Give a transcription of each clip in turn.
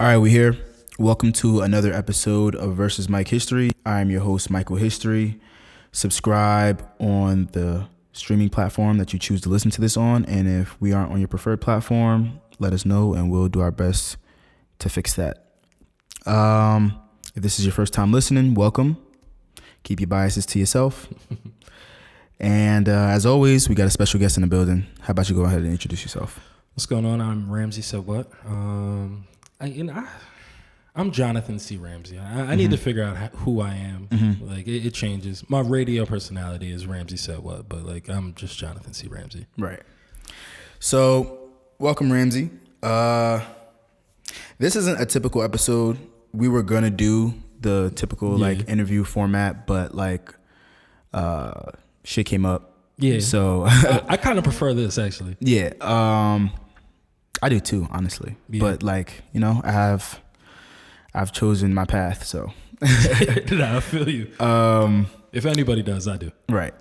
All right, we're here. Welcome to another episode of Versus Mike History. I'm your host, Michael History. Subscribe on the streaming platform that you choose to listen to this on. And if we aren't on your preferred platform, let us know and we'll do our best to fix that. If this is your first time listening, welcome. Keep your biases to yourself. And as always, we got a special guest in the building. How about you go ahead and introduce yourself? What's going on? I'm Ramsey. Said what? I'm Jonathan C. Ramsey. I need to figure out who I am. Mm-hmm. Like it changes. My radio personality is Ramsey Said What, but like I'm just Jonathan C. Ramsey. Right. So welcome, Ramsey. This isn't a typical episode. We were gonna do the typical like interview format, but like shit came up. Yeah. So I kind of prefer this actually. Yeah. I do too, honestly. Yeah. But like, you know, I've chosen my path, so. I feel you. If anybody does, I do. Right.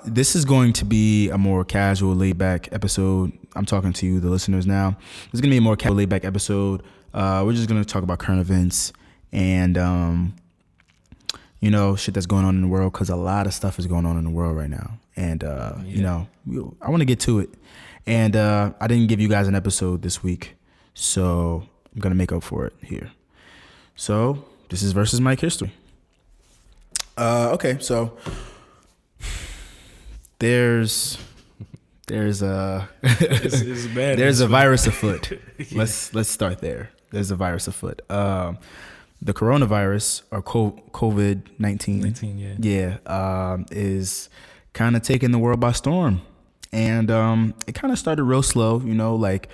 This is going to be a more casual, laid-back episode. I'm talking to you, the listeners now. This is going to be a more casual, laid-back episode. We're just going to talk about current events and, you know, shit that's going on in the world, because a lot of stuff is going on in the world right now. And, you know, I want to get to it. And I didn't give you guys an episode this week, so I'm going to make up for it here. So this is Versus Mike History. Okay, so there's a virus afoot. Yeah. Let's start there. There's a virus afoot. The coronavirus, or COVID-19, is kind of taking the world by storm. And it kind of started real slow, you know, like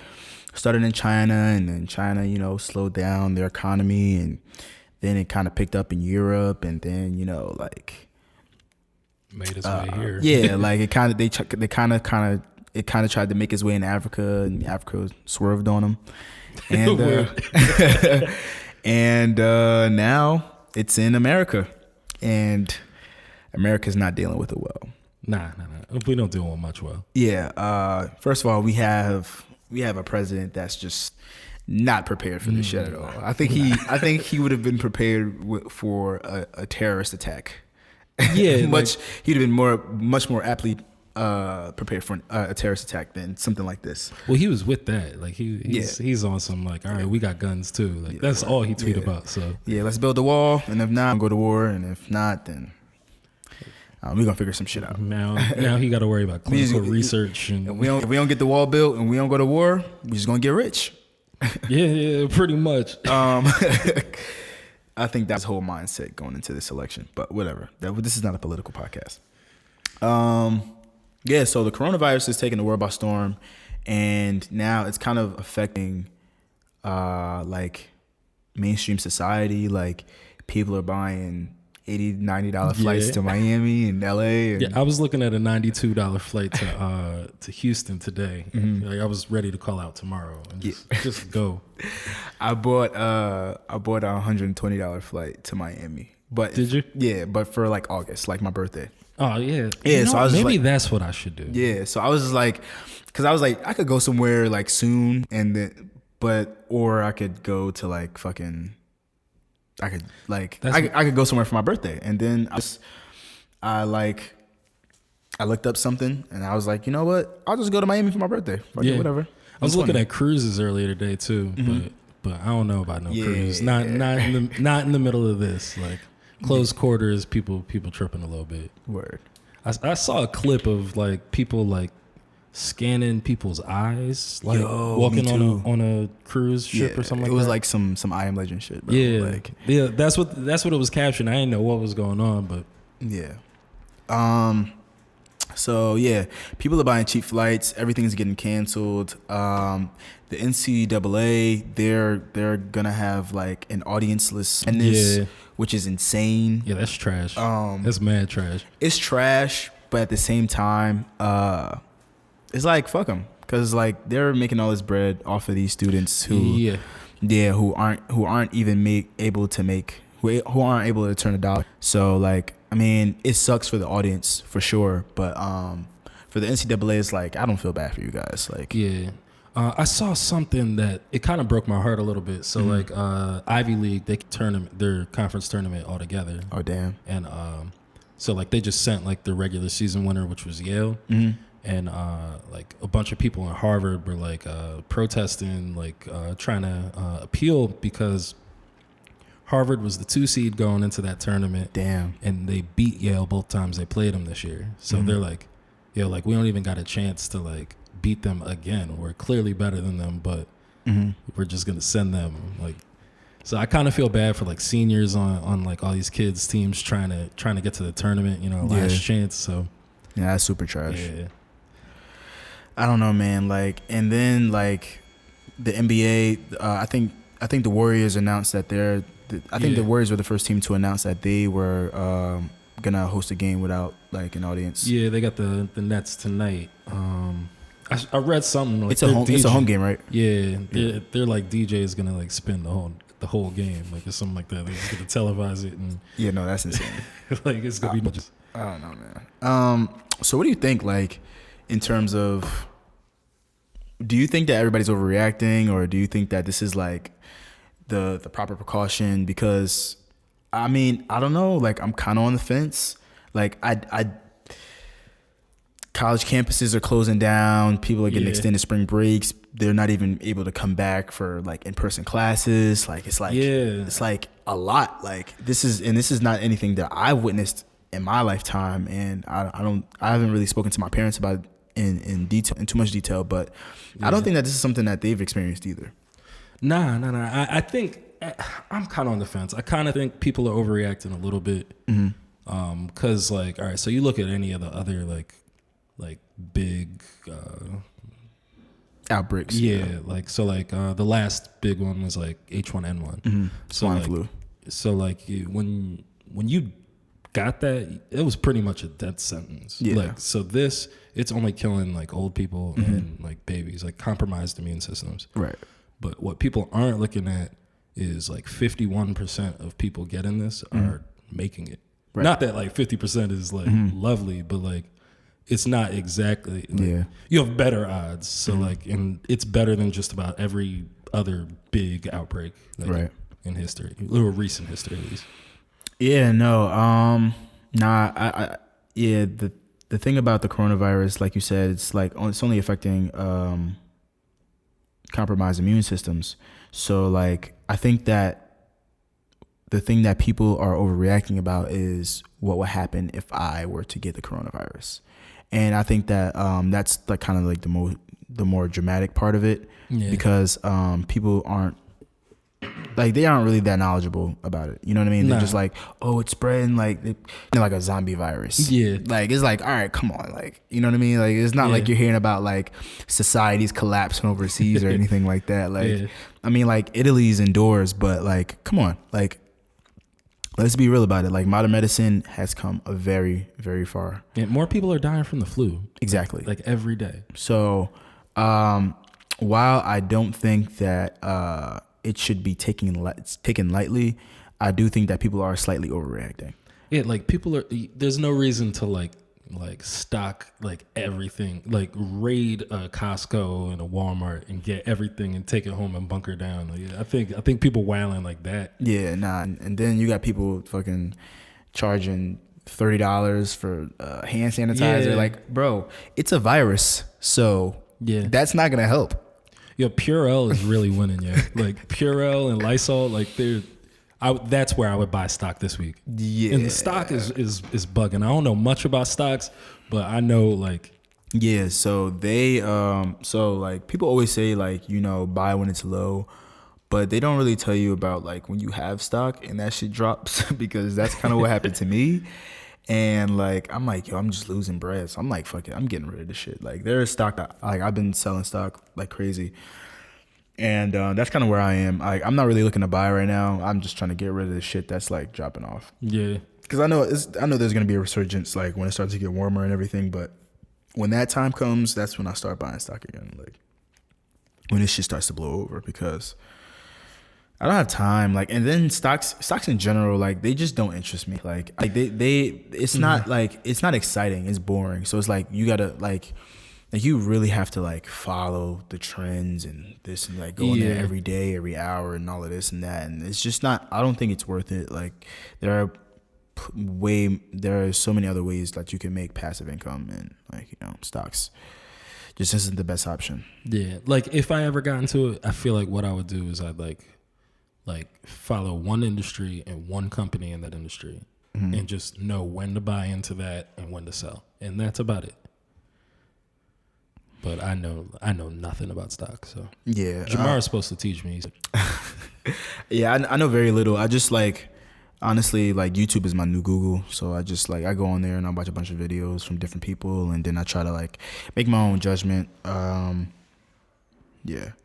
started in China, and then China, you know, slowed down their economy, and then it kind of picked up in Europe, and then, you know, like made its way here. Yeah, like it kind of tried to make its way in Africa, and Africa swerved on them, and and now it's in America, and America's not dealing with it well. Nah. We don't deal with much well. Yeah. First of all, we have a president that's just not prepared for this shit at all. I think he would have been prepared for a terrorist attack. Yeah, he'd have been much more aptly prepared for a terrorist attack than something like this. Well, he was with that. Like he's on some like, all right, we got guns too. Like that's all he tweeted about. So yeah, let's build a wall, and if not, go to war, and if not, then. We're going to figure some shit out. Now he got to worry about clinical research. And if we don't get the wall built and we don't go to war, we're just going to get rich. Yeah, pretty much. I think that's the whole mindset going into this election. But whatever. This is not a political podcast. So the coronavirus is taking the world by storm. And now it's kind of affecting like mainstream society. Like people are buying $80, $90 flights to Miami and LA. Yeah, I was looking at a $92 flight to Houston today. Mm-hmm. Like I was ready to call out tomorrow and just go. I bought a $120 flight to Miami. But did you? Yeah, but for like August, like my birthday. Oh yeah. Yeah, so I was maybe that's what I should do. Yeah, so I was just like, because I was like, I could go somewhere like soon, and then, or I could go to like fucking. I could go somewhere for my birthday, and then I looked up something, and I was like, you know what? I'll just go to Miami for my birthday. Whatever. I was looking at cruises earlier today too, but I don't know about no cruise. Not in the middle of this, like close quarters. People tripping a little bit. Word. I saw a clip of like people like scanning people's eyes, like walking on a cruise ship or something like that. It was like some I Am Legend shit, bro. Yeah, that's what it was capturing. I didn't know what was going on, but yeah. So yeah, people are buying cheap flights. Everything's getting canceled. The NCAA, they're gonna have like an audience-less madness, which is insane. Yeah, that's trash. That's mad trash. It's trash, but at the same time, it's like fuck them, because like they're making all this bread off of these students who aren't even able to turn a dollar. So like, I mean, it sucks for the audience for sure, but for the NCAA, it's like I don't feel bad for you guys. Like yeah, I saw something that it kind of broke my heart a little bit. So like Ivy League, they tournament their conference tournament all together. Oh damn! And so like they just sent like the regular season winner, which was Yale, and like a bunch of people in Harvard were like protesting, like trying to appeal because Harvard was the 2 seed going into that tournament. Damn! And they beat Yale both times they played them this year. So they're like, yo, like we don't even got a chance to like beat them again. We're clearly better than them, but we're just gonna send them like. So I kind of feel bad for like seniors on like all these kids teams trying to get to the tournament, you know, last chance. So yeah, that's super trash. Yeah. I don't know, man. Like, and then like the NBA, I think the Warriors announced that the Warriors were the first team to announce that they were gonna host a game without like an audience. Yeah, they got the Nets tonight. I read something. Like it's a home game, right? Yeah, they're like DJ is gonna like spin the whole game, like it's something like that. They're just gonna televise it and yeah, no, that's insane. like it's gonna be just. I don't know, man. So what do you think, like, in terms of? Do you think that everybody's overreacting, or do you think that this is like the proper precaution? Because I mean, I don't know. Like, I'm kind of on the fence. Like, college campuses are closing down. People are getting extended spring breaks. They're not even able to come back for like in-person classes. Like it's like a lot. Like this is not anything that I've witnessed in my lifetime, and I haven't really spoken to my parents about it in too much detail. But I don't think that this is something that they've experienced either. Nah. I think I'm kind of on the fence. I kind of think people are overreacting a little bit. Because like, all right, so you look at any of the other like big outbreaks. Yeah, like so like the last big one was like H1N1. Swine flu. So like when you got that, it was pretty much a death sentence. Yeah. Like so it's only killing like old people and like babies, like compromised immune systems. Right. But what people aren't looking at is like 51% of people getting this are making it. Right. Not that like 50% is like lovely, but like it's not exactly. Like, you have better odds. So like, and it's better than just about every other big outbreak like, in history, or recent history at least. Yeah, no. The thing about the coronavirus, like you said, it's like it's only affecting compromised immune systems. So like, I think that the thing that people are overreacting about is what would happen if I were to get the coronavirus. And I think that that's like kind of like the more dramatic part of it, because people aren't like, they aren't really that knowledgeable about it. You know what I mean? They're just like, oh, it's spreading like a zombie virus. Yeah. Like, it's like, all right, come on. Like, you know what I mean? Like, it's not like you're hearing about like societies collapsing overseas or anything like that. Like, I mean, like Italy's indoors, but like, come on. Like, let's be real about it. Like, modern medicine has come a very, very far. Yeah, more people are dying from the flu. Exactly. Like every day. So, while I don't think that it should be taken lightly, I do think that people are slightly overreacting. Yeah, like people are. There's no reason to like stock like everything, like raid a Costco and a Walmart and get everything and take it home and bunker down. Like, I think people wilding like that. Yeah, nah, and then you got people fucking charging $30 for hand sanitizer. Yeah. Like, bro, it's a virus, so that's not gonna help. Yo, Purell is really winning, yeah. Like Purell and Lysol, like that's where I would buy stock this week. Yeah, and the stock is bugging. I don't know much about stocks, but I know like. Yeah, so they like people always say like, you know, buy when it's low, but they don't really tell you about like when you have stock and that shit drops, because that's kind of what happened to me. And like, I'm like, yo, I'm just losing bread. So I'm like, fuck it, I'm getting rid of this shit. Like, there is stock that, like, I've been selling stock like crazy. And that's kind of where I am. I'm not really looking to buy right now. I'm just trying to get rid of the shit that's like dropping off. Yeah. Because I know there's going to be a resurgence like when it starts to get warmer and everything. But when that time comes, that's when I start buying stock again. Like, when this shit starts to blow over, because I don't have time. Like, and then stocks in general, like, they just don't interest me. Like it's not like, it's not exciting. It's boring. So it's like, you gotta like like you really have to like follow the trends and this and like go in there every day, every hour, and all of this and that, and it's just not. I don't think it's worth it. Like there are so many other ways that you can make passive income, and like stocks just isn't the best option. Yeah, like if I ever got into it, I feel like what I would do is I'd like follow one industry and one company in that industry, and just know when to buy into that and when to sell, and that's about it. But I know nothing about stocks, so yeah. Jamar's supposed to teach me. Yeah, I know very little. I just like. Honestly, like YouTube is my new Google, so I just like I go on there and I watch a bunch of videos from different people, and then I try to like make my own judgment. Yeah.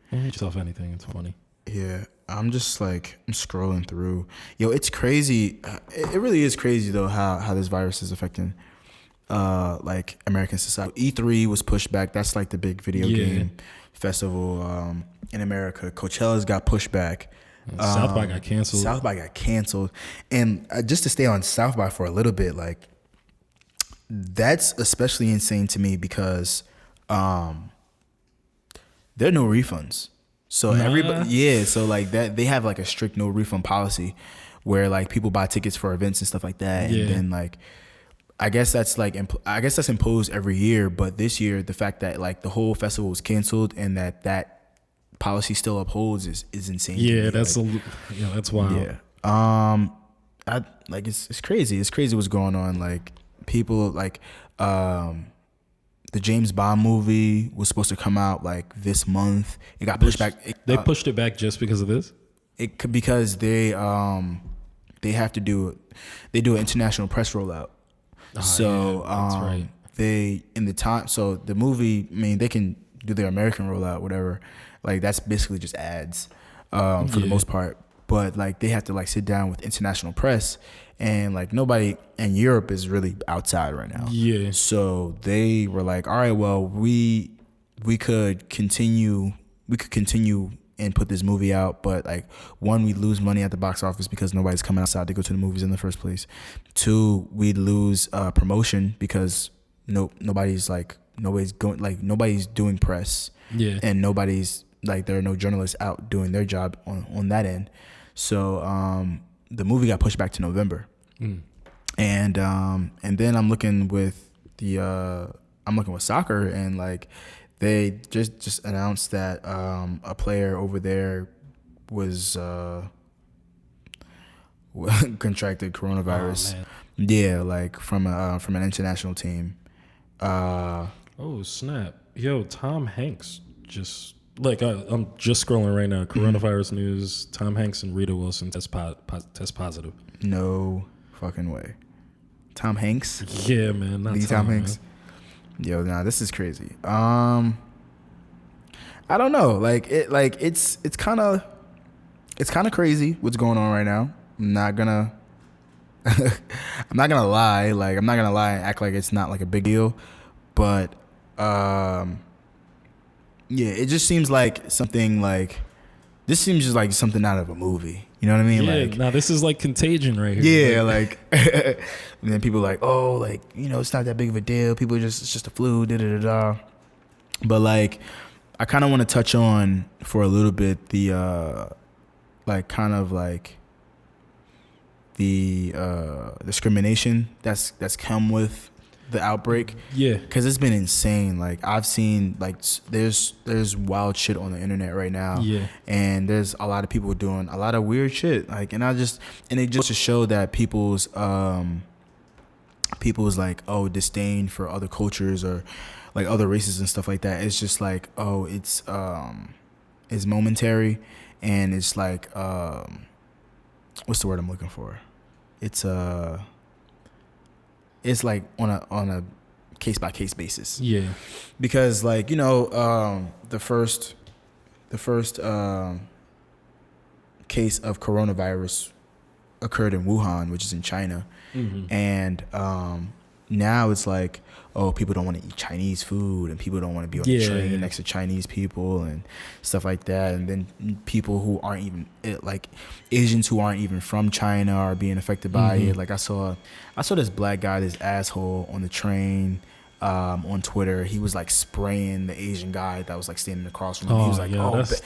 Hit yourself anything. It's funny. Yeah, I'm just like I'm scrolling through. Yo, it's crazy. It really is crazy though how this virus is affecting like American society. E3 was pushed back. That's like the big video game festival in America. Coachella's got pushed back. South by got canceled. And just to stay on South by for a little bit, like that's especially insane to me because there are no refunds. So everybody, so like that they have like a strict no refund policy where like people buy tickets for events and stuff like that, and then like I guess that's imposed every year, but this year the fact that like the whole festival was canceled and that policy still upholds is insane. Yeah, that's that's wild. Yeah. I like it's crazy. It's crazy what's going on. Like people like the James Bond movie was supposed to come out like this month. It got pushed back. They pushed it back just because of this? Because they have to do an international press rollout. That's right. They in the time so the movie, I mean, they can do their American rollout, whatever. Like that's basically just ads for the most part. But like they have to like sit down with international press, and like nobody in Europe is really outside right now. Yeah. So they were like, all right, well we could continue and put this movie out, but like one, we'd lose money at the box office because nobody's coming outside to go to the movies in the first place. Two, we'd lose promotion because nobody's doing press. Yeah. And nobody's like there are no journalists out doing their job on that end. So the movie got pushed back to November. And then I'm looking with soccer, and like they just announced that a player over there was contracted coronavirus. Oh, yeah, like from an international team. Oh snap! Yo, Tom Hanks just like I'm just scrolling right now. Coronavirus news: Tom Hanks and Rita Wilson test positive. No fucking way. Tom Hanks? Yeah, man. Not Tom Hanks. Man. Yo, nah, this is crazy. I don't know. It's kind of crazy what's going on right now. I'm not gonna lie. Like I'm not gonna lie and act like it's not like a big deal, but yeah, it just seems like something like this seems just like something out of a movie. You know what I mean? Yeah. Like, now this is like Contagion right here. Yeah, like and then people are like, oh, like it's not that big of a deal. People it's just a flu. Da da da da. But like, I kind of want to touch on for a little bit the discrimination that's come with the outbreak. Yeah, because it's been insane. Like I've seen like there's wild shit on the internet right now. Yeah, and there's a lot of people doing a lot of weird shit. Like, and it just to show that people's like disdain for other cultures or like other races and stuff like that. It's just like it's momentary, and it's like what's the word I'm looking for? It's like on a case by case basis. Yeah, because like the first case of coronavirus occurred in Wuhan, which is in China, and now it's like people don't want to eat Chinese food, and people don't want to be on the train next to Chinese people and stuff like that, and then people who aren't even like Asians who aren't even from China are being affected by it. Like I saw this black guy, this asshole on the train. on Twitter. He was like spraying the Asian guy that was like standing across from him. He was like,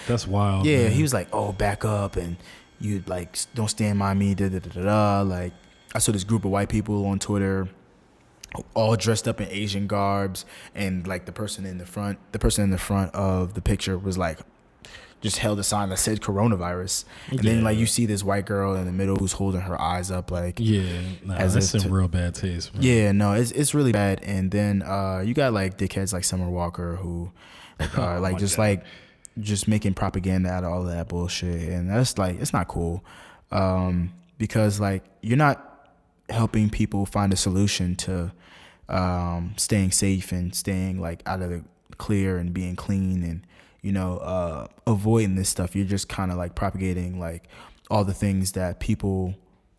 that's wild. Yeah, man. he was like, oh, back up, and you like don't stand by me. Da da da da da. Like I saw this group of white people on Twitter, all dressed up in Asian garbs, and like the person in the front of the picture was like, just held a sign that said coronavirus, and then like you see this white girl in the middle who's holding her eyes up, like that's some real bad taste. Man. Yeah, no, it's really bad. And then you got like dickheads like Summer Walker who are like just making propaganda out of all of that bullshit, and that's like it's not cool, because like you're not helping people find a solution to staying safe and staying like out of the clear and being clean and avoiding this stuff. You're just kind of like propagating like all the things that people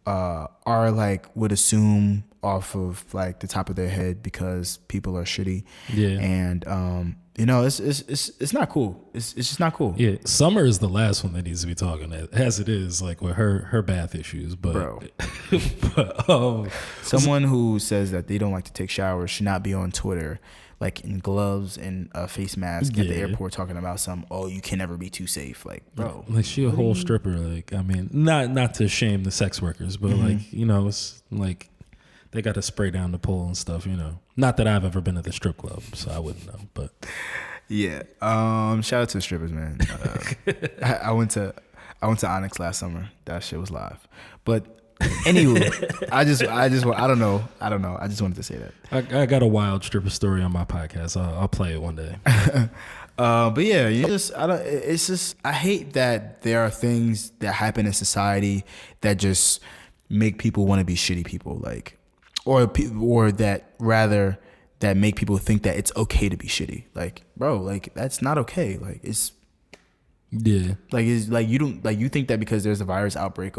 are like would assume off of like the top of their head because people are shitty. Yeah. And it's not cool. It's just not cool. Yeah. Summer is the last one that needs to be talking as it is, like with her bath issues. But bro, but someone who says that they don't like to take showers should not be on Twitter like in gloves and a face mask at the airport talking about you can never be too safe. Like, bro. Like she a whole stripper. Like, I mean, not to shame the sex workers, but like, it's like they got to spray down the pole and stuff, Not that I've ever been at the strip club, so I wouldn't know, but. Yeah. Shout out to the strippers, man. I went to Onyx last summer. That shit was live. But anyway, I don't know. I just wanted to say that. I got a wild stripper story on my podcast. I'll play it one day. But yeah, I hate that there are things that happen in society that just make people want to be shitty people, like, or that make people think that it's okay to be shitty. Like, bro, like that's not okay. Like it's. Yeah, like it's like you don't like you think that because there's a virus outbreak,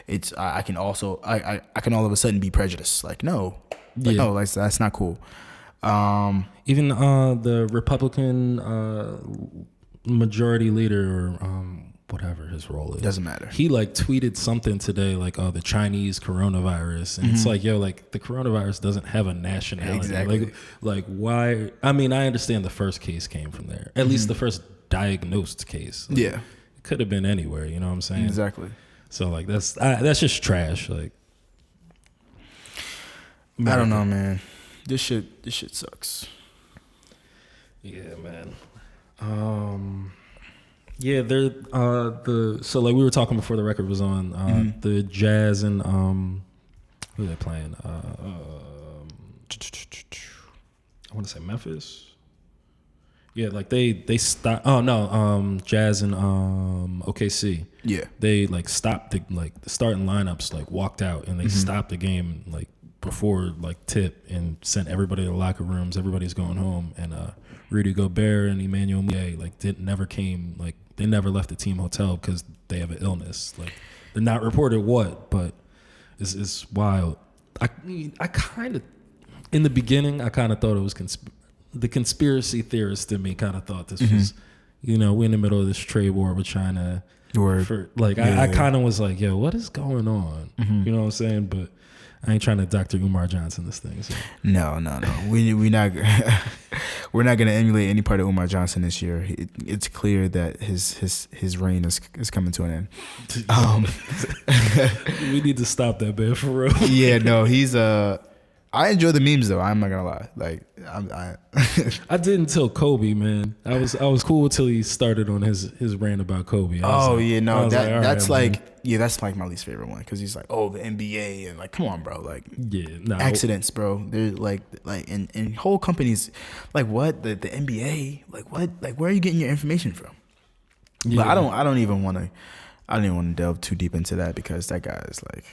it's I can all of a sudden be prejudiced. Like no, no, like that's not cool. Even the Republican majority leader or whatever his role is, doesn't matter. He like tweeted something today like, the Chinese coronavirus, and it's like, yo, like the coronavirus doesn't have a nationality. Exactly. Like why? I mean, I understand the first case came from there, at least the first diagnosed case. Like, it could have been anywhere, you know what I'm saying? Exactly. So like that's just trash. Like I don't know, man. This shit sucks. Yeah, man. Yeah, they're so like we were talking before the record was on, the Jazz and who are they playing? I want to say Memphis. Yeah, like they stopped. Oh no, Jazz and OKC. Yeah, they like stopped the starting lineups, like walked out, and they stopped the game like before like tip and sent everybody to the locker rooms. Everybody's going home, and Rudy Gobert and Emmanuel Mudiay they never left the team hotel because they have an illness. Like they're not reported what, but it's wild. I kind of in the beginning I kind of thought it was the conspiracy theorist in me kind of thought this was, we're in the middle of this trade war with China. I kind of was like, yo, what is going on? You know what I'm saying? But I ain't trying to Dr. Umar Johnson this thing. So. No. We're not gonna emulate any part of Umar Johnson this year. It's clear that his reign is coming to an end. We need to stop that, man, for real. Yeah, no, he's I enjoy the memes though. I'm not gonna lie. Like I did until Kobe, man. I was cool until he started on his rant about Kobe. That's like my least favorite one because he's like, the NBA and like, come on, bro. Like, accidents, bro. They're like and whole companies, like what the NBA, like what, like where are you getting your information from? Yeah. But I don't even want to delve too deep into that because that guy is like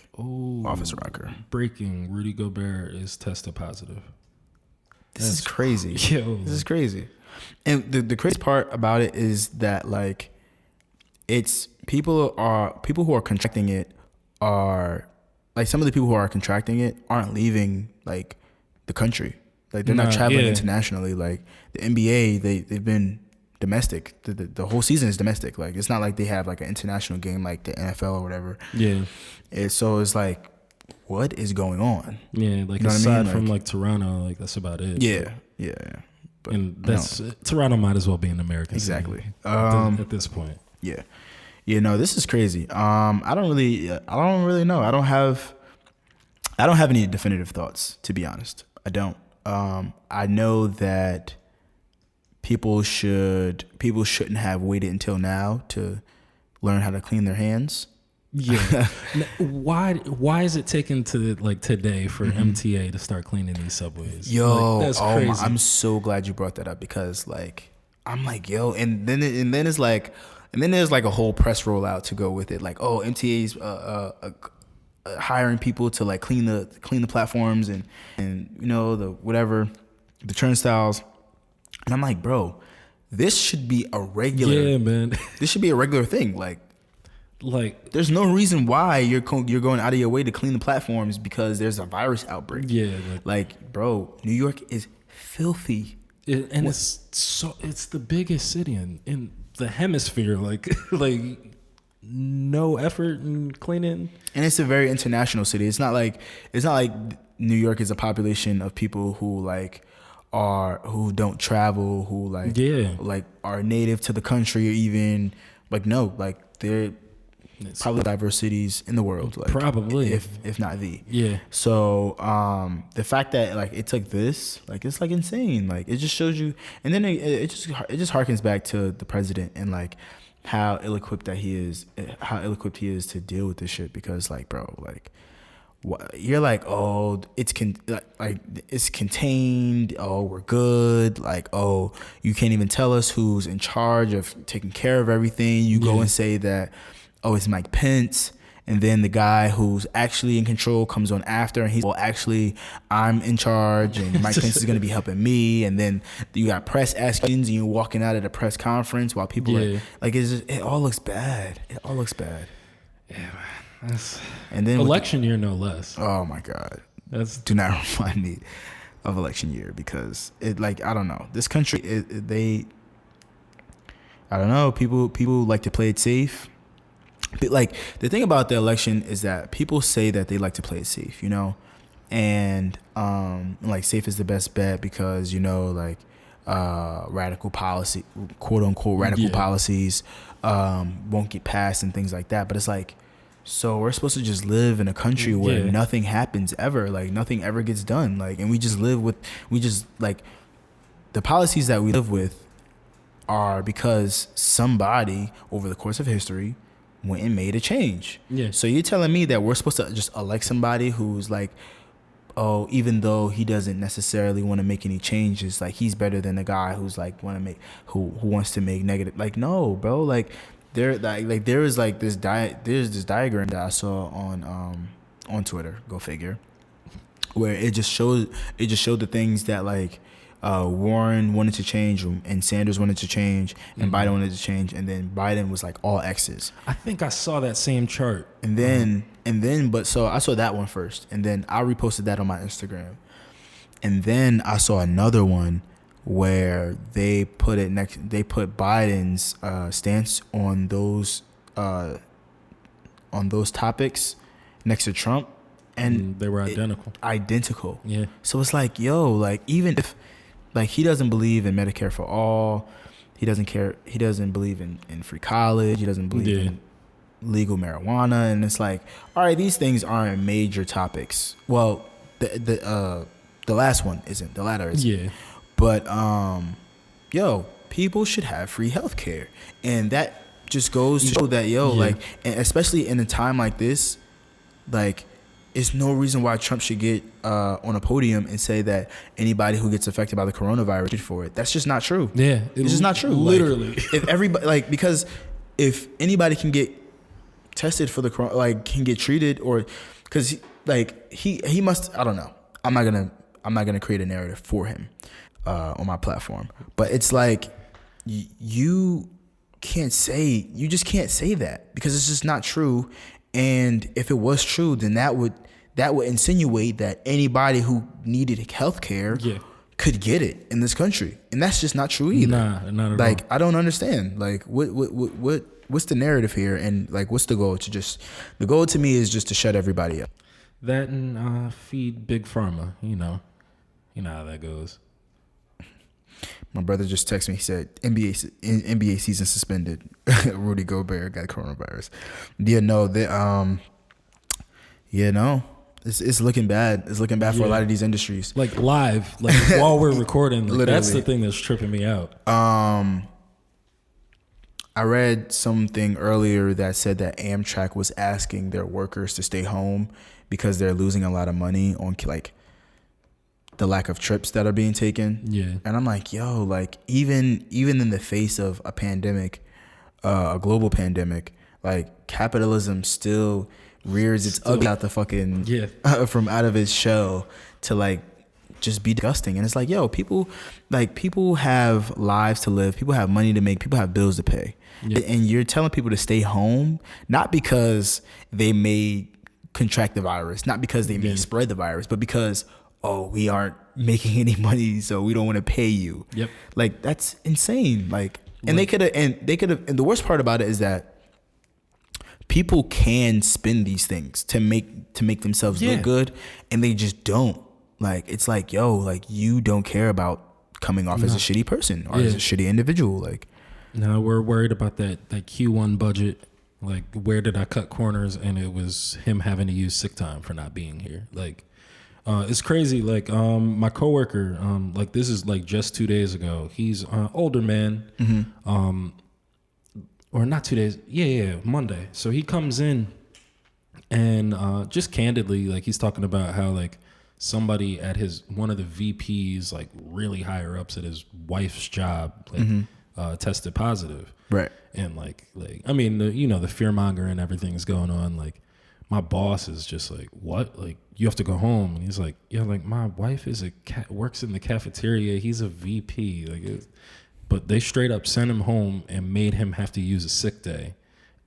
office rocker. Breaking: Rudy Gobert is tested positive. This is crazy. This is crazy. And the crazy part about it is that like it's people who are contracting it are like some of the people who are contracting it aren't leaving like the country. Like they're not traveling internationally. Like the NBA, they've been domestic. The whole season is domestic. Like it's not like they have like an international game like the NFL or whatever. Yeah. So it's like, what is going on? Yeah, like aside from like Toronto, like that's about it. Yeah. Yeah. But, and that's Toronto might as well be an American exactly city at this point. Yeah. Yeah. No, this is crazy. I don't really know. I don't have any definitive thoughts, to be honest. I don't. I know that people shouldn't have waited until now to learn how to clean their hands. Yeah. Why is it taken to like today for MTA to start cleaning these subways? Yo, that's crazy. I'm so glad you brought that up, because like I'm like, yo, and then there's like a whole press rollout to go with it. Like, oh, MTA's hiring people to like clean the platforms and the turnstiles. And I'm like, bro, this should be a regular. Yeah, man. This should be a regular thing. Like, there's no reason why you're going out of your way to clean the platforms because there's a virus outbreak. Yeah. Like, bro, New York is filthy. It's the biggest city in the hemisphere. Like no effort in cleaning. And it's a very international city. It's not like New York is a population of people who who don't travel, who are native to the country, or even they're probably diverse cities in the world, probably if not the. Yeah. So the fact that it took this, it's insane. It just shows you, and then it just harkens back to the president and how ill-equipped he is to deal with this shit, because you're like, oh, it's contained. Oh, we're good. Oh, you can't even tell us who's in charge of taking care of everything. You go and say that, oh, it's Mike Pence. And then the guy who's actually in control comes on after, and he's, well, actually, I'm in charge, and Mike Pence is going to be helping me. And then you got press asking, and you're walking out at a press conference while people it all looks bad. It all looks bad. Yeah, man. And then election year, no less. Oh my God. Do not remind me of election year, because I don't know. This country, I don't know. People like to play it safe. But the thing about the election is that people say that they like to play it safe, and safe is the best bet because radical policy, quote unquote radical policies, won't get passed and things like that. But it's so we're supposed to just live in a country where nothing happens ever, nothing ever gets done, and we just live with the policies that we live with are because somebody over the course of history went and made a change. Yeah. So you're telling me that we're supposed to just elect somebody who's oh, even though he doesn't necessarily want to make any changes, he's better than the guy who's who wants to make negative. No, bro. There's this diagram that I saw on Twitter. Go figure. Where it just showed the things that Warren wanted to change, and Sanders wanted to change, and Biden wanted to change, and then Biden was all X's. I think I saw that same chart. So I saw that one first, and then I reposted that on my Instagram, and then I saw another one where they put Biden's stance on those topics next to Trump, and they were identical. Yeah. So it's even if he doesn't believe in Medicare for all, he doesn't believe in free college, he doesn't believe in legal marijuana, and it's all right, these things aren't major topics. Well, the last one isn't, the latter isn't. Yeah. But people should have free healthcare, and that just goes to show that and especially in a time like this, it's no reason why Trump should get on a podium and say that anybody who gets affected by the coronavirus should for it. That's just not true. Yeah, it's just not true. Literally, if everybody because if anybody can get tested for the corona, can get treated, or because he must. I don't know. I'm not gonna create a narrative for him on my platform, but it's you just can't say that, because it's just not true. And if it was true, then that would insinuate that anybody who needed health care could get it in this country, and that's just not true either. Nah, not at all. I don't understand. What's the narrative here, and what's the goal? The goal to me is just to shut everybody up. That and feed big pharma. You know how that goes. My brother just texted me. He said NBA season suspended. Rudy Gobert got coronavirus. Yeah, no, it's looking bad. It's looking bad for a lot of these industries. Like live, like while we're recording. Like, that's the thing that's tripping me out. I read something earlier that said that Amtrak was asking their workers to stay home because they're losing a lot of money on like the lack of trips that are being taken. Yeah. And I'm like, yo, like even in the face of a pandemic, a global pandemic, like capitalism still rears its ugly out the fucking from out of its shell to like just be disgusting. And it's like, yo, people have lives to live, people have money to make, people have bills to pay. Yeah. And you're telling people to stay home, not because they may contract the virus, not because they may spread the virus, but because, oh, we aren't making any money, so we don't want to pay you. Yep. Like, that's insane. Like, and they could have, and the worst part about it is that people can spin these things to make themselves look good, and they just don't. Like, it's like, yo, like, you don't care about coming off as a shitty person or as a shitty individual. Like, no, we're worried about that Q1 budget. Like, where did I cut corners? And it was him having to use sick time for not being here. Like, it's crazy. Like, my coworker, like, this is like just 2 days ago. He's an older man, or not 2 days. Yeah, Monday. So he comes in and just candidly, like, he's talking about how like somebody at one of the VPs, like really higher ups at his wife's job, like tested positive. Right. And like I mean, the fear monger and everything is going on. Like, my boss is just like, what? Like, you have to go home. And he's like, yeah, like, my wife is works in the cafeteria. He's a VP. Like, but they straight up sent him home and made him have to use a sick day.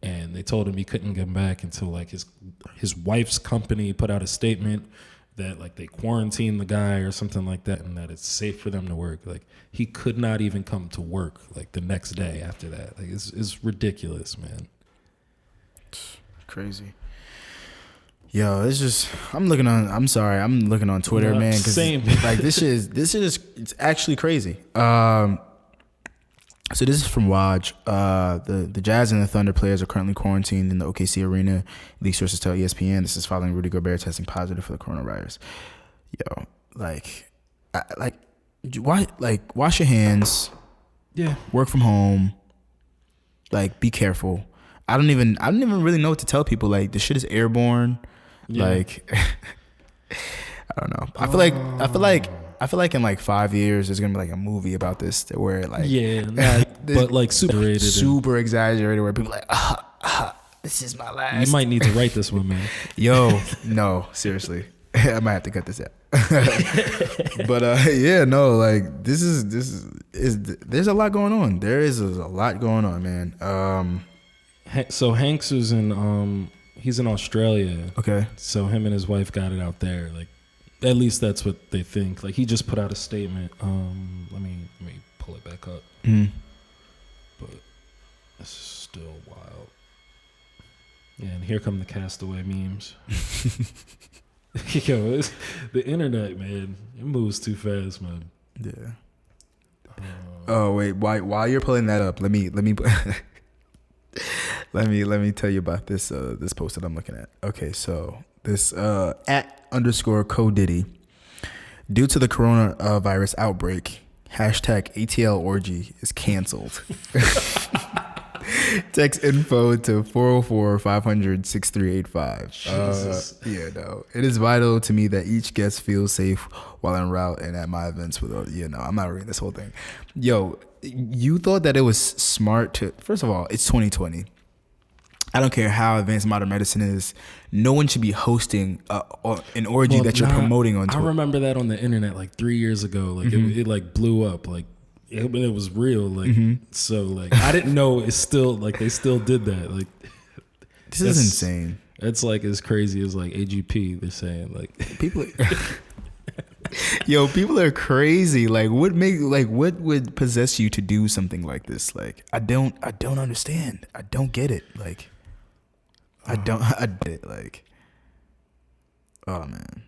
And they told him he couldn't come back until like his wife's company put out a statement that like they quarantined the guy or something like that, and that it's safe for them to work. Like, he could not even come to work like the next day after that. Like, it's ridiculous, man. Crazy. Yo, it's just I'm looking on Twitter, man, because like this is it's actually crazy. So this is from Waj. The Jazz and the Thunder players are currently quarantined in the OKC arena. League sources tell ESPN. This is following Rudy Gobert testing positive for the coronavirus. Yo, why? Like, wash your hands. Yeah. Work from home. Like, be careful. I don't even really know what to tell people. Like, this shit is airborne. Yeah. Like, I don't know. I feel like in like 5 years there's gonna be like a movie about this where like but like super exaggerated, where people are like this is my last. You might need to write this one, man. Yo, no, seriously, I might have to cut this out. But like this is there's a lot going on. There is a lot going on, man. So Hanks is he's in Australia. Okay. So him and his wife got it out there. Like, at least that's what they think. Like, he just put out a statement. Let me pull it back up. But it's still wild. Yeah, and here come the Castaway memes. Yo, the internet, man, it moves too fast, man. Yeah. Oh wait, while you're pulling that up, let me let me tell you about this this post that I'm looking at. Okay, so this @_CoDiddy, due to the coronavirus outbreak, #ATL orgy is canceled. Text info to 404-500-6385. Yeah, no. It is vital to me that each guest feels safe while en route and at my events I'm not reading this whole thing. Yo, you thought that it was smart to, first of all, it's 2020. I don't care how advanced modern medicine is. No one should be hosting an orgy that you're promoting on Twitter. I remember that on the internet like 3 years ago. Like it like blew up. Like it was real. Like so like I didn't know it's still like they still did that. Like this is insane. It's like as crazy as like AGP. They're saying like people. Yo, people are crazy. Like what would possess you to do something like this? Like I don't understand. I don't get it. Like. I did it, like, oh man.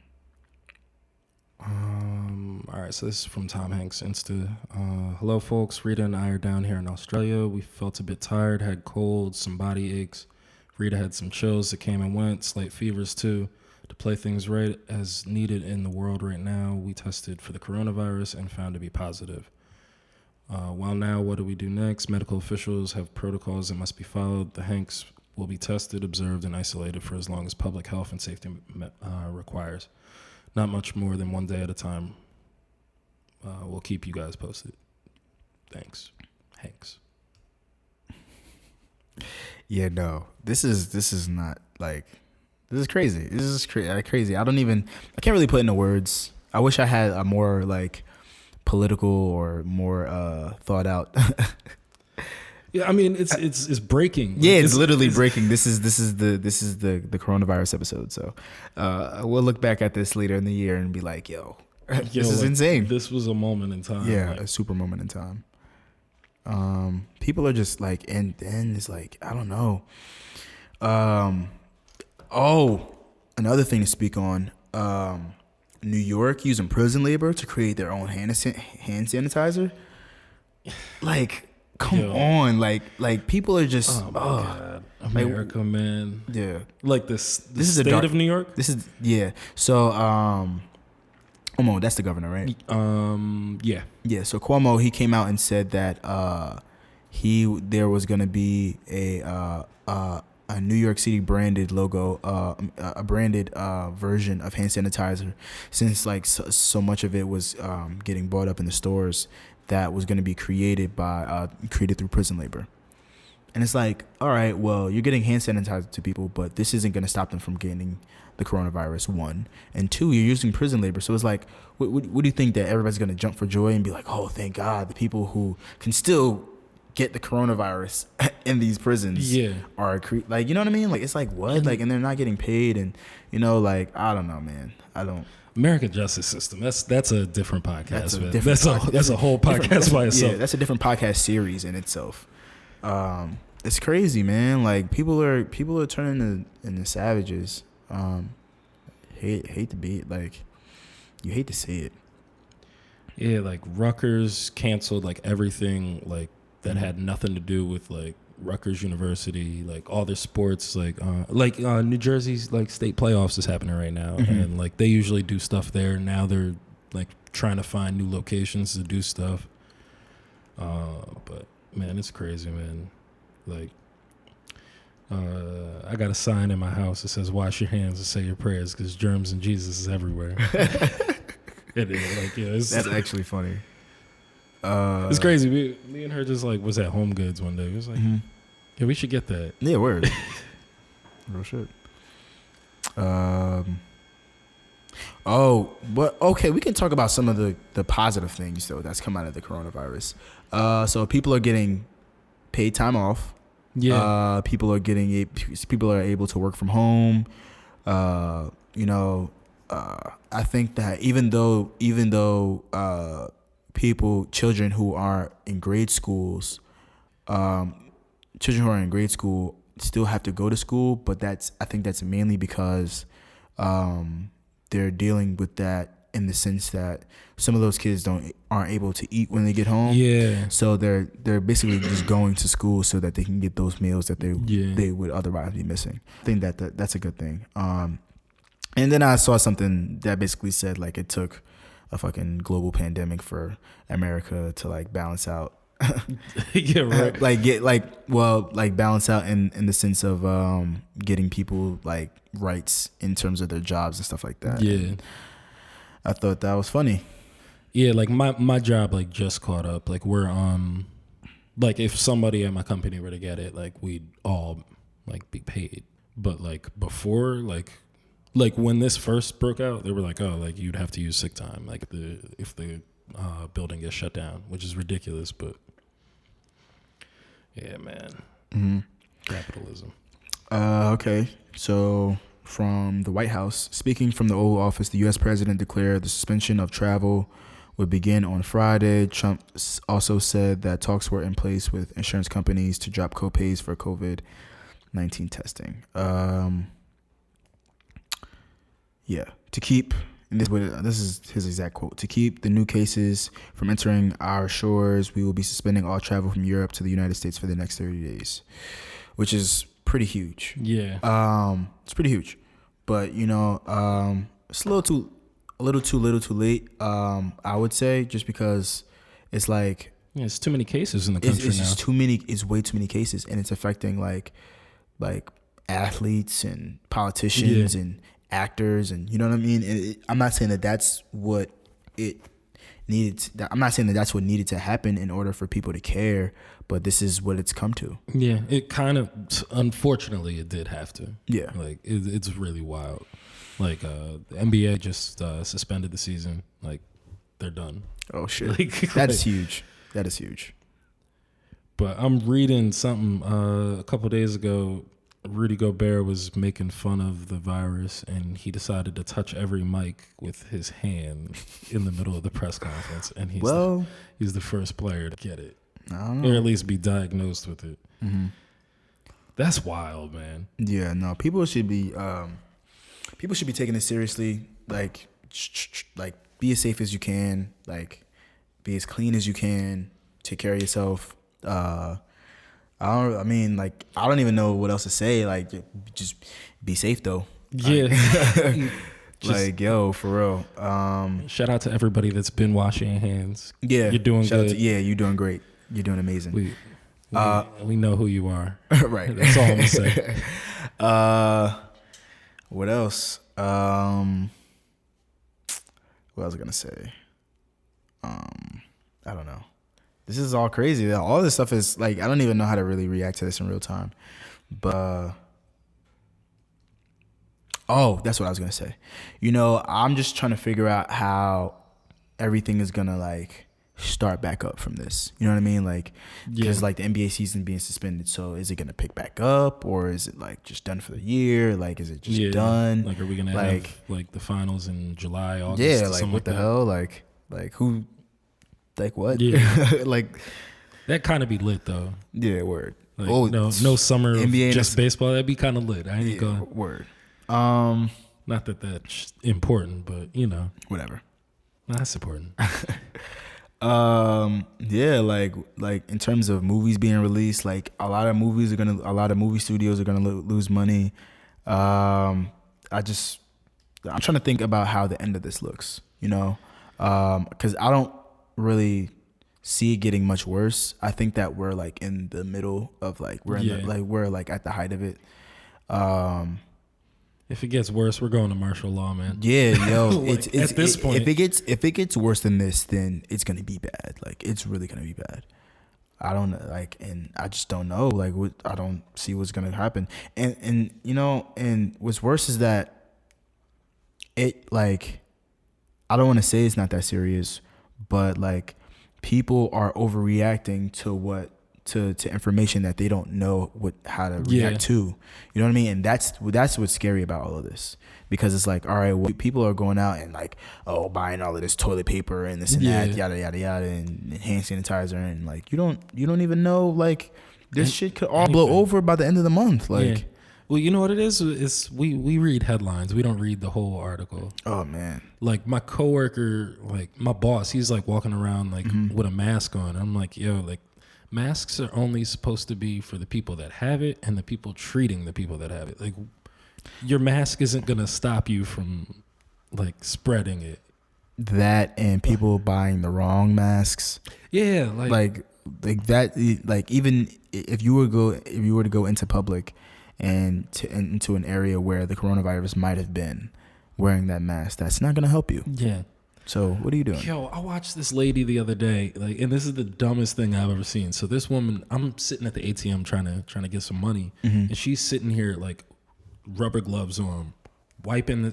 All right, so this is from Tom Hanks Insta. Hello, folks. Rita and I are down here in Australia. We felt a bit tired, had colds, some body aches. Rita had some chills that came and went, slight fevers too. To play things right as needed in the world right now, we tested for the coronavirus and found to be positive. Well, now, what do we do next? Medical officials have protocols that must be followed. The Hanks will be tested, observed, and isolated for as long as public health and safety requires. Not much more than 1 day at a time. We'll keep you guys posted. Thanks, Hanks. Yeah, no, this is not like, this is crazy. This is crazy. I can't really put into words. I wish I had a more like political or more thought out. Yeah, I mean it's breaking. Yeah, it's literally breaking. This is the coronavirus episode. So we'll look back at this later in the year and be like, yo, this is like, insane. This was a moment in time. Yeah, a super moment in time. People are just like, and then it's like, I don't know. Another thing to speak on. New York using prison labor to create their own hand sanitizer. Like, come on, like people are just, oh my God. America, like, man. Yeah, like this is the state of New York. This is So, Cuomo, that's the governor, right? Yeah. So Cuomo, he came out and said that there was gonna be a New York City branded logo, a branded version of hand sanitizer, since like so much of it was getting bought up in the stores, that was going to be created through prison labor. And it's like, all right, well, you're getting hand sanitizer to people, but this isn't going to stop them from getting the coronavirus, one. And two, you're using prison labor. So it's like, what do you think, that everybody's going to jump for joy and be like, oh, thank God, the people who can still get the coronavirus in these prisons are like, you know what I mean? Like, it's like, what? Like, and they're not getting paid, and like, I don't know, man. I don't. American justice system. That's a different podcast. That's a whole podcast by itself. Yeah, that's a different podcast series in itself. It's crazy, man. Like, people are turning into savages. Hate to be like, you hate to see it. Yeah, like Rutgers canceled like everything like that had nothing to do with like Rutgers University, like all their sports, like New Jersey's like state playoffs is happening right now, and like they usually do stuff there. Now they're like trying to find new locations to do stuff. But man, it's crazy, man. Like, I got a sign in my house that says "Wash your hands and say your prayers," because germs and Jesus is everywhere. It is like, yeah, that's actually funny. It's crazy. Me and her just like was at Home Goods one day. It was like, yeah, we should get that. Yeah, word. Real shit. Okay, we can talk about some of the positive things though that's come out of the coronavirus. So people are getting paid time off. Yeah. People are able to work from home. I think that even though children who are in grade school still have to go to school, but I think that's mainly because they're dealing with that in the sense that some of those kids aren't able to eat when they get home. Yeah. So they're basically just going to school so that they can get those meals that they would otherwise be missing. I think that's a good thing. And then I saw something that basically said like it took a fucking global pandemic for America to like balance out. Yeah, right. Balance out in the sense of getting people like rights in terms of their jobs and stuff like that. Yeah. And I thought that was funny. Yeah, like my job like just caught up. Like we're like if somebody at my company were to get it, like we'd all like be paid. But like before, like when this first broke out, they were like, oh, like you'd have to use sick time, like if the building gets shut down, which is ridiculous, but yeah, man. Mm-hmm. Capitalism. Okay, so from the White House, speaking from the Oval Office, the U.S. president declared the suspension of travel would begin on Friday. Trump also said that talks were in place with insurance companies to drop copays for COVID-19 testing. Yeah, to keep and this is his exact quote: "To keep the new cases from entering our shores, we will be suspending all travel from Europe to the United States for the next 30 days," which is pretty huge. Yeah. It's pretty huge, but you know, it's a little too little too late. I would say, just because it's like, yeah, it's too many cases in the country it's now. just too many. It's way too many cases, and it's affecting like athletes and politicians and actors, and you know what I mean. And I'm not saying that that's what it needed. I'm not saying that that's what needed to happen in order for people to care, but this is what it's come to. Yeah, it kind of, unfortunately, it did have to. Yeah, like it's really wild. Like the NBA just suspended the season. Like they're done. Oh shit, that's huge. That is huge. But I'm reading something a couple days ago. Rudy Gobert was making fun of the virus, and he decided to touch every mic with his hand in the middle of the press conference. And he's the first player to get it, I don't know. or at least be diagnosed with it. Mm-hmm. That's wild, man. Yeah, no, people should be taking it seriously. Like be as safe as you can. Like, be as clean as you can. Take care of yourself. I don't even know what else to say. Like, just be safe though. Yeah. Like, yo, for real. Shout out to everybody that's been washing your hands. Yeah. You're doing good. You're doing great. You're doing amazing. We know who you are. Right. That's all I'm gonna say. What else? What was I gonna say? I don't know. This is all crazy. All this stuff is like, I don't even know how to really react to this in real time. But that's what I was gonna say. You know, I'm just trying to figure out how everything is gonna like start back up from this. You know what I mean? Like, because like the NBA season being suspended, so is it gonna pick back up, or is it like just done for the year? Like, is it just done? Like, are we gonna have like the finals in July, August? Yeah, like what the hell? Like who? Like what? Yeah. Like, that kind of be lit though. Yeah, word. Like, no summer NBA just baseball. That'd be kind of lit. I ain't going. Word. Not that that's important, but you know, whatever. That's important. Yeah, like in terms of movies being released, like a lot of movie studios are gonna lose money. I'm trying to think about how the end of this looks. You know, because I don't really see it getting much worse. I think that we're like in the middle of like we're like at the height of it. If it gets worse, we're going to martial law, man. Yeah, yo, like, it's at this point. If it gets worse than this, then it's gonna be bad. Like, it's really gonna be bad. I don't like, and I just don't know. Like, I don't see what's gonna happen. And you know, and what's worse is that it, like, I don't want to say it's not that serious, but like, people are overreacting to information that they don't know how to react to. You know what I mean? And that's what's scary about all of this, because it's like, all right, well, people are going out and like, buying all of this toilet paper and this and that, yada yada yada, and hand sanitizer, and like, you don't even know, like, this shit could all blow over by the end of the month. Like, well, you know what it is? It's we read headlines. We don't read the whole article. Oh man. Like, my coworker, like my boss, he's like walking around like with a mask on. I'm like, yo, like, masks are only supposed to be for the people that have it and the people treating the people that have it. Like, your mask isn't gonna stop you from like spreading it. That, and people buying the wrong masks. Yeah, like that. Like, even if you were to go into public and into an area where the coronavirus might have been, wearing that mask, that's not gonna help you. Yeah. So what are you doing? Yo, I watched this lady the other day, like, and this is the dumbest thing I've ever seen. So this woman, I'm sitting at the ATM trying to get some money, and she's sitting here like rubber gloves on,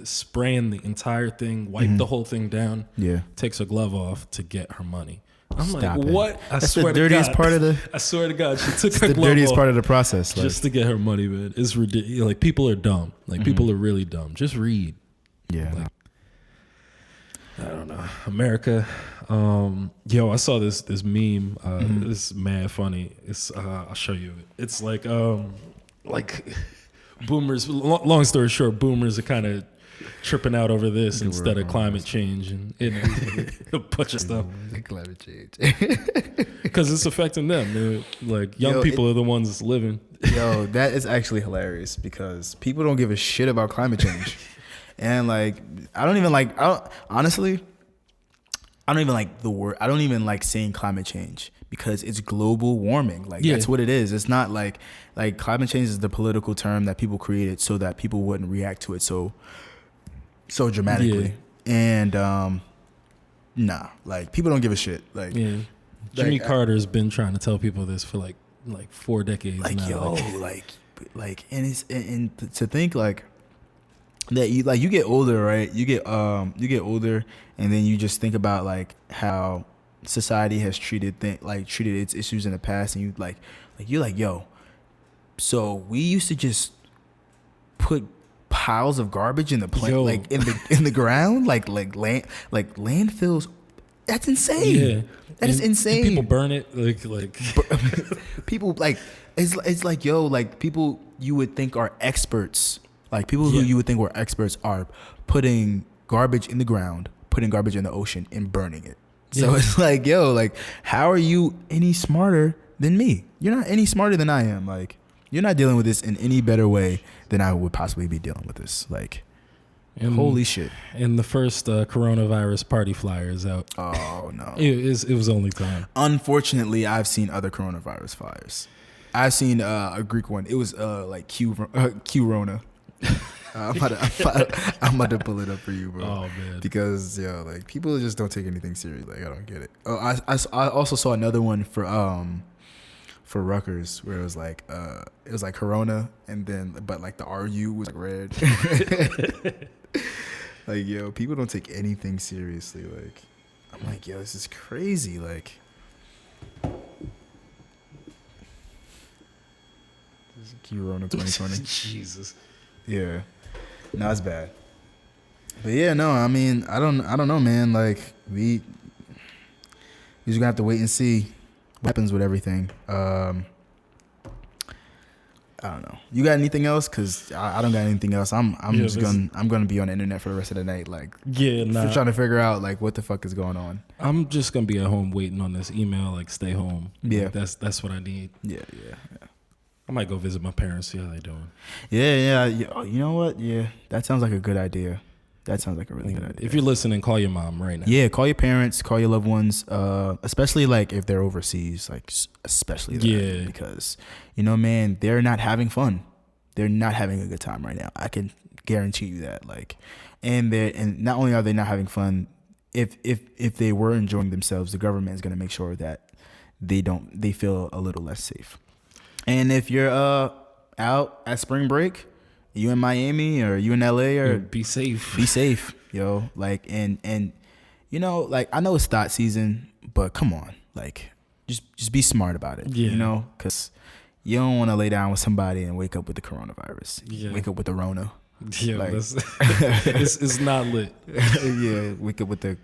spraying the entire thing, the whole thing down. Yeah. Takes her glove off to get her money. I'm Stop like, what? That's the dirtiest part of the. I swear to God, she took her glove off. The dirtiest part of the process, like, just to get her money, man. It's ridiculous. Like, people are dumb. Like, people are really dumb. Just read. Yeah. Like, I don't know. America. Yo, I saw this meme. This is mad funny. It's I'll show you. It's like boomers. Long story short, boomers are kind of tripping out over this instead of climate change and a bunch of stuff. Climate change. Because it's affecting them. They're like young people are the ones that's living. Yo, that is actually hilarious because people don't give a shit about climate change. And like, I don't even like the word. I don't even like saying climate change because it's global warming. Like that's what it is. It's not like climate change is the political term that people created so that people wouldn't react to it so dramatically. And nah, like people don't give a shit. Like Jimmy Carter's been trying to tell people this for like 4 decades like, now. Yo, like and it's and to think like that you get older, right? You get older, and then you just think about like how society has treated its issues in the past, and you're like, yo, so we used to just put piles of garbage in the in the ground, like landfills. That's insane. Yeah, that is insane. People burn it like people like it's like, yo, like people you would think are experts. Like people who you would think were experts are putting garbage in the ground, putting garbage in the ocean, and burning it. So it's like, yo, like, how are you any smarter than me? You're not any smarter than I am. Like, you're not dealing with this in any better way than I would possibly be dealing with this. Like, holy shit. And the first coronavirus party flyer is out. Oh, no. It was only time. Unfortunately, I've seen other coronavirus flyers. I've seen a Greek one. It was like Q-Rona. I'm about to pull it up for you, bro. Oh man! Because like people just don't take anything serious. Like I don't get it. Oh, I also saw another one for Rutgers where it was like Corona, and then but like the RU was like red. Like yo, people don't take anything seriously. Like I'm like, yo, this is crazy. Like this is Corona 2020. Jesus. Yeah. No, it's bad. But yeah, no, I mean, I don't know, man. Like we just gonna have to wait and see what happens with everything. I don't know. You got anything else? Cause I don't got anything else. I'm gonna be on the internet for the rest of the night. Like trying to figure out like what the fuck is going on. I'm just gonna be at home waiting on this email. Like stay home. Yeah, like, that's what I need. Yeah. I might go visit my parents, see how they doing. Yeah. You know what? Yeah, that sounds like a good idea. That sounds like a really good idea. If you're listening, call your mom right now. Yeah, call your parents, call your loved ones, especially like if they're overseas, like especially that. Yeah. Because, you know, man, they're not having fun. They're not having a good time right now. I can guarantee you that. Like, and not only are they not having fun, if they were enjoying themselves, the government is going to make sure that they feel a little less safe. And if you're out at spring break, you in Miami or you in LA or be safe. Be safe, yo. Like and you know, like I know it's thought season, but come on, like just be smart about it. Yeah. You know, because you don't want to lay down with somebody and wake up with the coronavirus. Yeah. Wake up with the Rona. Yeah, like, it's not lit. Yeah, wake up with the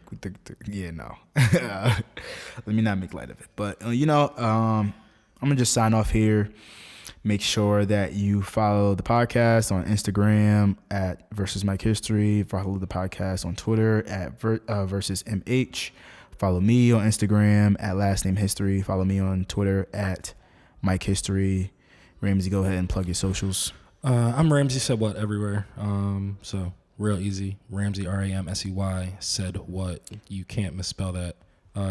no. Let me not make light of it, but you know, I'm gonna just sign off here. Make sure that you follow the podcast on Instagram at Versus Mike History. Follow the podcast on Twitter at Versus MH. Follow me on Instagram at Last Name History. Follow me on Twitter at Mike History. Ramsey, go ahead and plug your socials. I'm Ramsey Said What everywhere. So real easy. Ramsey RAMSEY Said What. You can't misspell that.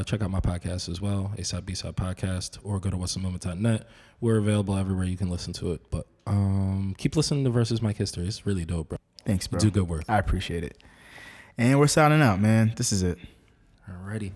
Check out my podcast as well, A-Side B-Side Podcast, or go to whatsamoment.net. We're available everywhere you can listen to it. But keep listening to Versus Mike History. It's really dope, bro. Thanks, bro. Do good work. I appreciate it. And we're signing out, man. This is it. Alrighty.